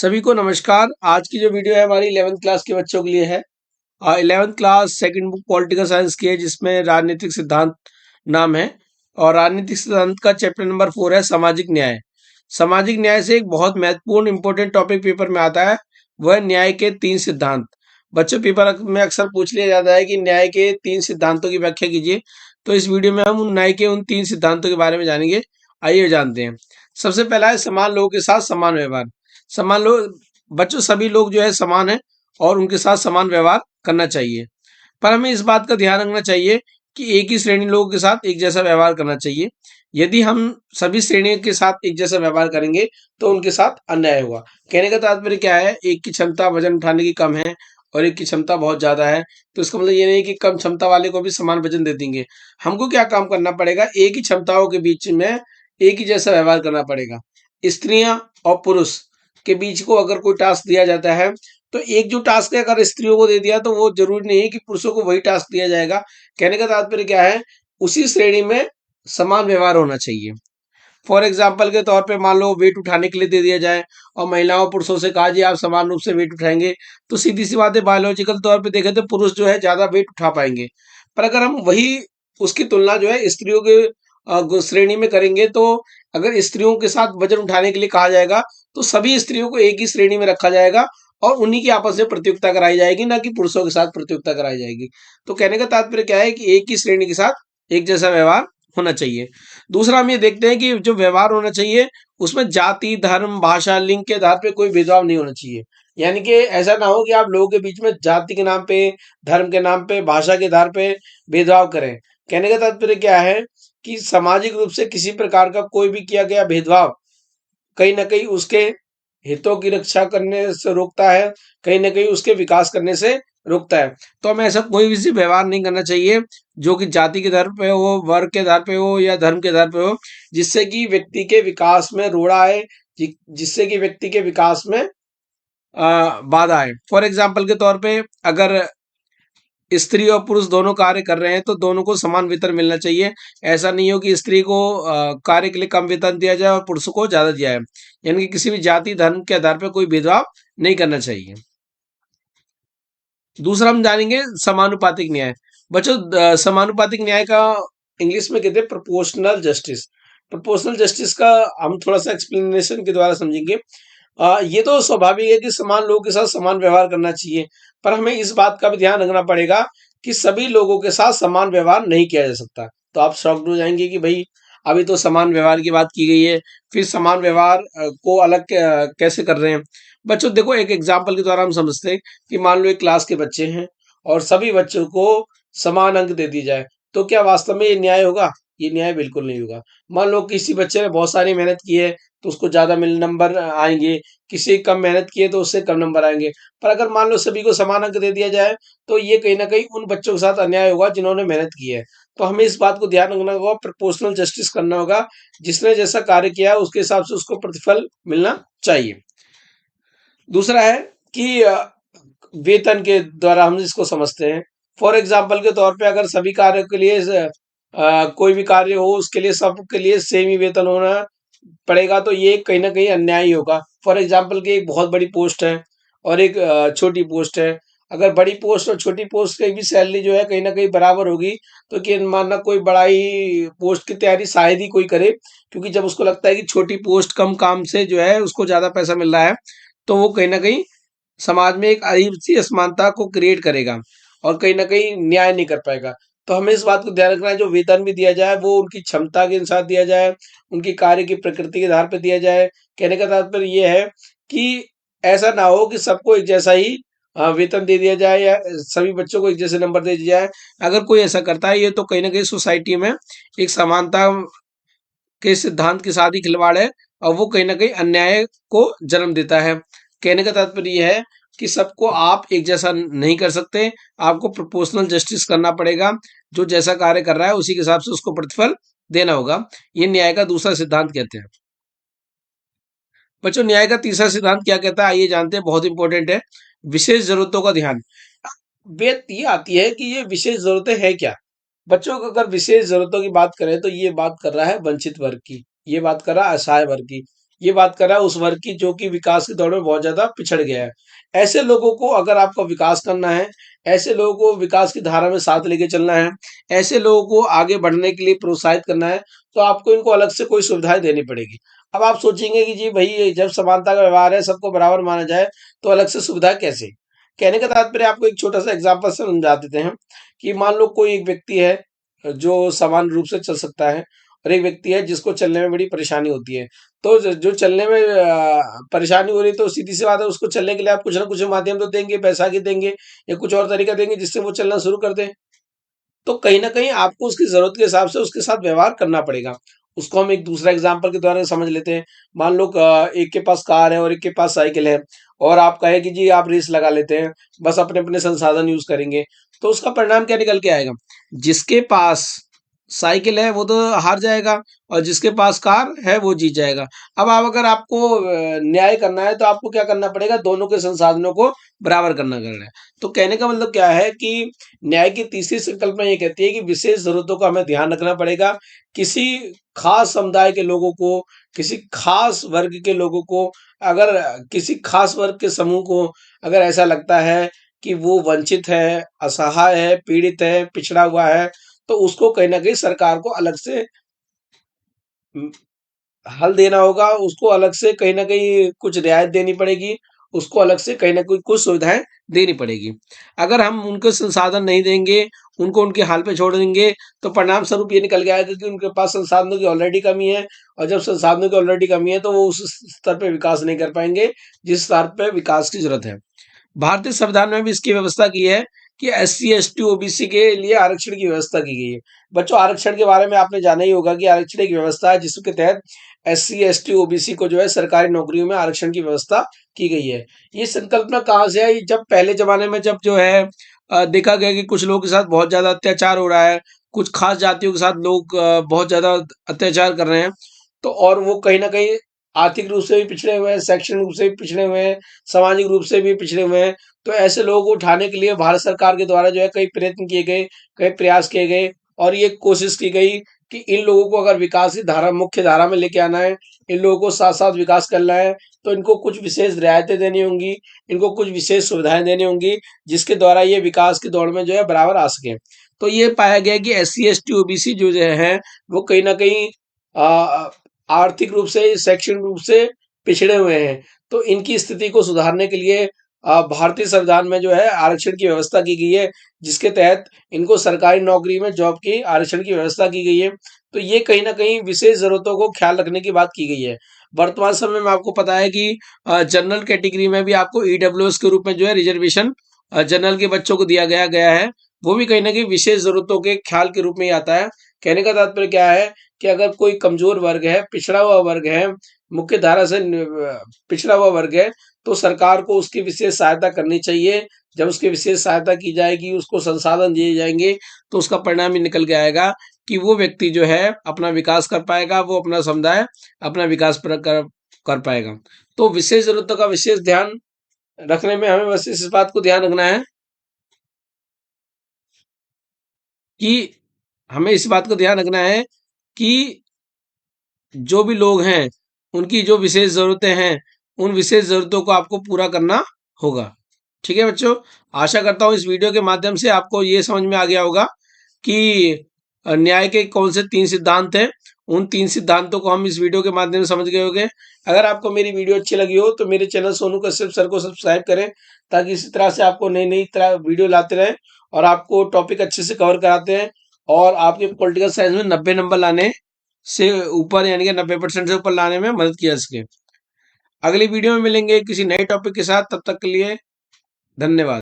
सभी को नमस्कार। आज की जो वीडियो है हमारी 11th क्लास के बच्चों के लिए है। 11th class second book political science की है, जिसमें राजनीतिक सिद्धांत नाम है। और राजनीतिक सिद्धांत का चैप्टर नंबर 4 है सामाजिक न्याय। सामाजिक न्याय से एक बहुत महत्वपूर्ण इंपॉर्टेंट टॉपिक पेपर में आता है, वह न्याय के 3 सिद्धांत। बच्चों, पेपर में अक्सर पूछ लिया जाता है कि न्याय के 3 सिद्धांतों की व्याख्या कीजिए। तो इस वीडियो में हम उन न्याय के उन 3 सिद्धांतों के बारे में जानेंगे। आइए जानते हैं। सबसे पहला है समान लोगों के साथ समान व्यवहार। समान लोग, बच्चों सभी लोग जो है समान है और उनके साथ समान व्यवहार करना चाहिए। पर हमें इस बात का ध्यान रखना चाहिए कि एक ही श्रेणी लोगों के साथ एक जैसा व्यवहार करना चाहिए। यदि हम सभी श्रेणियों के साथ एक जैसा व्यवहार करेंगे तो उनके साथ अन्याय होगा। कहने का तात्पर्य क्या है? एक की क्षमता वजन उठाने की कम है और एक की क्षमता बहुत ज्यादा है, तो इसका मतलब ये नहीं कि कम क्षमता वाले को भी समान वजन दे देंगे। हमको क्या काम करना पड़ेगा? एक ही क्षमताओं के बीच में एक ही जैसा व्यवहार करना पड़ेगा। स्त्रियां और पुरुष के बीच को अगर कोई टास्क दिया जाता है, तो एक जो टास्क है अगर स्त्रियों को दे दिया तो वो जरूरी नहीं है कि पुरुषों को वही टास्क दिया जाएगा। कहने का तात्पर्य क्या है? उसी श्रेणी में समान व्यवहार होना चाहिए। फॉर एग्जाम्पल के तौर पे मान लो वेट उठाने के लिए दे दिया जाए और महिलाओं पुरुषों से कहा जी आप समान रूप से वेट उठाएंगे, तो सीधी सी बात है, बायोलॉजिकल तौर पे देखें तो पुरुष जो है ज्यादा वेट उठा पाएंगे। पर अगर हम वही उसकी तुलना जो है स्त्रियों के श्रेणी में करेंगे, तो अगर स्त्रियों के साथ वजन उठाने के लिए कहा जाएगा तो सभी स्त्रियों को एक ही श्रेणी में रखा जाएगा और उन्हीं की आपस में प्रतियोगिता कराई जाएगी, ना कि पुरुषों के साथ प्रतियोगिता कराई जाएगी। तो कहने का तात्पर्य क्या है कि एक ही श्रेणी के साथ एक जैसा व्यवहार होना चाहिए। दूसरा हम ये देखते हैं कि जो व्यवहार होना चाहिए उसमें जाति, धर्म, भाषा, लिंग के आधार पे कोई भेदभाव नहीं होना चाहिए। यानी कि ऐसा ना हो कि आप लोगों के बीच में जाति के नाम पे, धर्म के नाम पे, भाषा के आधार पे भेदभाव करें। कहने का तात्पर्य क्या है कि सामाजिक रूप से किसी प्रकार का कोई भी किया गया भेदभाव कहीं ना कहीं उसके हितों की रक्षा करने से रोकता है, कहीं ना कहीं उसके विकास करने से रोकता है। तो हमें ऐसा कोई भी व्यवहार नहीं करना चाहिए जो कि जाति के आधार पे हो, वर्ग के आधार पे हो या धर्म के आधार पे हो, जिससे कि व्यक्ति के विकास में रोड़ा आए, जिससे कि व्यक्ति के विकास में बाधा आए। फॉर एग्जाम्पल के तौर पे अगर स्त्री और पुरुष दोनों कार्य कर रहे हैं तो दोनों को समान वेतन मिलना चाहिए। ऐसा नहीं हो कि स्त्री को कार्य के लिए कम वेतन दिया जाए और पुरुष को ज्यादा दिया है। यानी कि किसी भी जाति, धर्म के आधार पर कोई भेदभाव नहीं करना चाहिए। दूसरा हम जानेंगे समानुपातिक न्याय। बच्चों, समानुपातिक न्याय का इंग्लिश में कहते हैं प्रोपोर्शनल जस्टिस। प्रोपोर्शनल जस्टिस का हम थोड़ा सा एक्सप्लेनेशन के द्वारा समझेंगे। ये तो स्वाभाविक है कि समान लोगों के साथ समान व्यवहार करना चाहिए, पर हमें इस बात का भी ध्यान रखना पड़ेगा कि सभी लोगों के साथ समान व्यवहार नहीं किया जा सकता। तो आप शॉक्ड हो जाएंगे कि भाई अभी तो समान व्यवहार की बात की गई है, फिर समान व्यवहार को अलग कैसे कर रहे हैं? बच्चों देखो, एक एग्जाम्पल के द्वारा हम समझते हैं कि मान लो एक क्लास के बच्चे हैं और सभी बच्चों को समान अंक दे दी जाए, तो क्या वास्तव में ये न्याय होगा? ये न्याय बिल्कुल नहीं होगा। मान लो किसी बच्चे ने बहुत सारी मेहनत की है तो उसको ज्यादा मिल नंबर आएंगे, किसी कम मेहनत की है तो उससे कम नंबर आएंगे। पर अगर मान लो सभी को समान अंक दे दिया जाए तो ये कहीं ना कहीं उन बच्चों के साथ अन्याय होगा जिन्होंने मेहनत की है। तो हमें इस बात को ध्यान रखना होगा, प्रोपोर्शनल जस्टिस करना होगा। जिसने जैसा कार्य किया है उसके हिसाब से उसको प्रतिफल मिलना चाहिए। दूसरा है कि वेतन के द्वारा हम इसको समझते हैं। फॉर एग्जाम्पल के तौर पे अगर सभी कार्यों के लिए कोई भी कार्य हो उसके लिए सबके लिए सेम ही वेतन होना पड़ेगा, तो ये कहीं ना कहीं अन्याय ही होगा। फॉर एग्जाम्पल की एक बहुत बड़ी पोस्ट है और एक छोटी पोस्ट है। अगर बड़ी पोस्ट और छोटी पोस्ट की भी सैलरी जो है कहीं ना कहीं बराबर होगी, तो कि मानना कोई बड़ा ही पोस्ट की तैयारी शायद ही कोई करे, क्योंकि जब उसको लगता है कि छोटी पोस्ट कम काम से जो है उसको ज्यादा पैसा मिल रहा है, तो वो कहीं ना कहीं समाज में एक अजीब सी असमानता को क्रिएट करेगा और कहीं ना कहीं न्याय नहीं कर पाएगा। तो हमें इस बात को ध्यान रखना है, जो वेतन भी दिया जाए वो उनकी क्षमता के अनुसार दिया जाए, उनकी कार्य की प्रकृति के आधार पर दिया जाए। कहने का तात्पर्य ये है कि ऐसा ना हो कि सबको एक जैसा ही वेतन दे दिया जाए या सभी बच्चों को एक जैसे नंबर दे दिया जाए। अगर कोई ऐसा करता है, ये तो कहीं ना कहीं सोसाइटी में एक समानता के सिद्धांत के साथ ही खिलवाड़ है और वो कहीं ना कहीं अन्याय को जन्म देता है। कहने का तात्पर्य यह है कि सबको आप एक जैसा नहीं कर सकते, आपको प्रोपोर्शनल जस्टिस करना पड़ेगा। जो जैसा कार्य कर रहा है उसी के हिसाब से उसको प्रतिफल देना होगा। ये न्याय का दूसरा सिद्धांत कहते हैं। बच्चों, न्याय का तीसरा सिद्धांत क्या कहता है आइए जानते हैं, बहुत इंपॉर्टेंट है। विशेष जरूरतों का ध्यान। बात ये आती है कि ये विशेष जरूरतें हैं क्या? बच्चों को अगर विशेष जरूरतों की बात करें तो ये बात कर रहा है वंचित वर्ग की, ये बात कर रहा है असहाय वर्ग की, ये बात कर रहा है उस वर्ग की जो कि विकास की दौड़ में बहुत ज्यादा पिछड़ गया है। ऐसे लोगों को अगर आपको विकास करना है, ऐसे लोगों को विकास की धारा में साथ लेके चलना है, ऐसे लोगों को आगे बढ़ने के लिए प्रोत्साहित करना है, तो आपको इनको अलग से कोई सुविधाएं देनी पड़ेगी। अब आप सोचेंगे कि जी भाई जब समानता का व्यवहार है, सबको बराबर माना जाए, तो अलग से सुविधा कैसे? कहने का तात्पर्य आपको एक छोटा सा एग्जांपल से समझा देते हैं कि मान लो कोई एक व्यक्ति है जो समान रूप से चल सकता है, और एक व्यक्ति है जिसको चलने में बड़ी परेशानी होती है। तो जो चलने में परेशानी हो रही है, तो सीधी सी बात है, उसको चलने के लिए आप कुछ ना कुछ माध्यम तो देंगे, पैसा के देंगे या कुछ और तरीका देंगे जिससे वो चलना शुरू कर दे। तो कहीं न कहीं आपको उसकी ज़रूरत के हिसाब से उसके साथ व्यवहार करना पड़ेगा। उसको हम एक दूसरा एग्ज़ाम्पल के द्वारा समझ लेते हैं। मान लो एक के पास कार है और एक के पास साइकिल है, और आप कहें कि जी आप रेस लगा लेते हैं, बस अपने-अपने संसाधन यूज़ करेंगे। तो उसका परिणाम क्या निकल के आएगा? जिसके पास साइकिल है वो तो हार जाएगा, और जिसके पास कार है वो जीत जाएगा। अब आप अगर आपको न्याय करना है, तो आपको क्या करना पड़ेगा? दोनों के संसाधनों को बराबर करना है। तो कहने का मतलब क्या है कि न्याय की तीसरी संकल्पना ये कहती है कि विशेष जरूरतों का हमें ध्यान रखना पड़ेगा। किसी खास समुदाय के लोगों को, किसी खास वर्ग के लोगों को, अगर किसी खास वर्ग के समूह को अगर ऐसा लगता है कि वो वंचित है, असहाय है, पीड़ित है, पिछड़ा हुआ है, तो उसको कहीं ना कहीं सरकार को अलग से हल देना होगा, उसको अलग से कहीं न कहीं कुछ रियायत देनी पड़ेगी, उसको अलग से कहीं न कहीं कुछ सुविधाएँ देनी पड़ेगी। अगर हम उनको संसाधन नहीं देंगे, उनको उनके हाल पे छोड़ देंगे, तो परिणाम स्वरूप ये निकल के आएगा कि उनके पास संसाधनों की ऑलरेडी कमी है, और जब संसाधनों की ऑलरेडी कमी है, तो वो उस स्तर पे विकास नहीं कर पाएँगे, जिस स्तर पे विकास की ज़रूरत है। भारतीय संविधान में भी इसकी व्यवस्था की है कि एससी, एसटी, ओबीसी के लिए आरक्षण की व्यवस्था की गई है। बच्चों, आरक्षण के बारे में आपने जाना ही होगा कि आरक्षण एक व्यवस्था है जिसके तहत एससी, एसटी, ओबीसी को जो है सरकारी नौकरियों में आरक्षण की व्यवस्था की गई है। ये संकल्पना कहाँ से आई? जब पहले जमाने में जब जो है देखा गया कि कुछ लोगों के साथ बहुत ज्यादा अत्याचार हो रहा है, कुछ खास जातियों के साथ लोग बहुत ज्यादा अत्याचार कर रहे हैं, तो और वो कहीं ना कहीं आर्थिक रूप से भी पिछड़े हुए हैं, शैक्षणिक रूप से भी पिछड़े हुए हैं, सामाजिक रूप से भी पिछड़े हुए हैं। तो ऐसे लोगों को उठाने के लिए भारत सरकार के द्वारा जो है कई प्रयत्न किए गए, कई प्रयास किए गए, और ये कोशिश की गई कि इन लोगों को अगर विकास की धारा, मुख्य धारा में लेके आना है, इन लोगों को साथ साथ विकास करना है, तो इनको कुछ विशेष रियायतें देनी होंगी, इनको कुछ विशेष सुविधाएं देनी होंगी, जिसके द्वारा ये विकास की दौड़ में जो है बराबर आ सके। तो ये पाया गया कि S C, S T, OBC जो है वो कहीं ना कहीं आ, आर्थिक रूप से, शैक्षणिक रूप से पिछड़े हुए हैं। तो इनकी स्थिति को सुधारने के लिए भारतीय संविधान में जो है आरक्षण की व्यवस्था की गई है, जिसके तहत इनको सरकारी नौकरी में जॉब की आरक्षण की व्यवस्था की गई है। तो ये कहीं ना कहीं विशेष जरूरतों को ख्याल रखने की बात की गई है। वर्तमान समय में आपको पता है कि जनरल कैटेगरी में भी आपको ईडब्ल्यूएस के रूप में जो है रिजर्वेशन जनरल के बच्चों को दिया गया गया है। वो भी कहीं ना कहीं विशेष जरूरतों के ख्याल के रूप में ही आता है। कहने का तात्पर्य क्या है कि अगर कोई कमजोर वर्ग है, पिछड़ा हुआ वर्ग है, मुख्य धारा से पिछड़ा हुआ वर्ग है, तो सरकार को उसकी विशेष सहायता करनी चाहिए। जब उसकी विशेष सहायता की जाएगी, उसको संसाधन दिए जाएंगे, तो उसका परिणाम ये निकल के आएगा कि वो व्यक्ति जो है अपना विकास कर पाएगा, वो अपना समुदाय अपना विकास कर पाएगा। तो विशेष जरूरतों का विशेष ध्यान रखने में हमें बस इस बात को ध्यान रखना है कि हमें इस बात को ध्यान रखना है कि जो भी लोग हैं, उनकी जो विशेष ज़रूरतें हैं, उन विशेष ज़रूरतों को आपको पूरा करना होगा। ठीक है बच्चों, आशा करता हूँ इस वीडियो के माध्यम से आपको ये समझ में आ गया होगा कि न्याय के कौन से 3 सिद्धांत हैं। उन 3 सिद्धांतों को हम इस वीडियो के माध्यम से समझ गए होंगे। अगर आपको मेरी वीडियो अच्छी लगी हो, तो मेरे चैनल सोनू कश्यप सर को सब्सक्राइब करें, ताकि इसी तरह से आपको नई-नई तरह वीडियो लाते रहें, और आपको टॉपिक अच्छे से कवर कराते हैं, और आपके पॉलिटिकल साइंस में 90 नंबर लाने से ऊपर, यानी कि 90% से ऊपर लाने में मदद किया सके। अगली वीडियो में मिलेंगे किसी नए टॉपिक के साथ, तब तक के लिए धन्यवाद।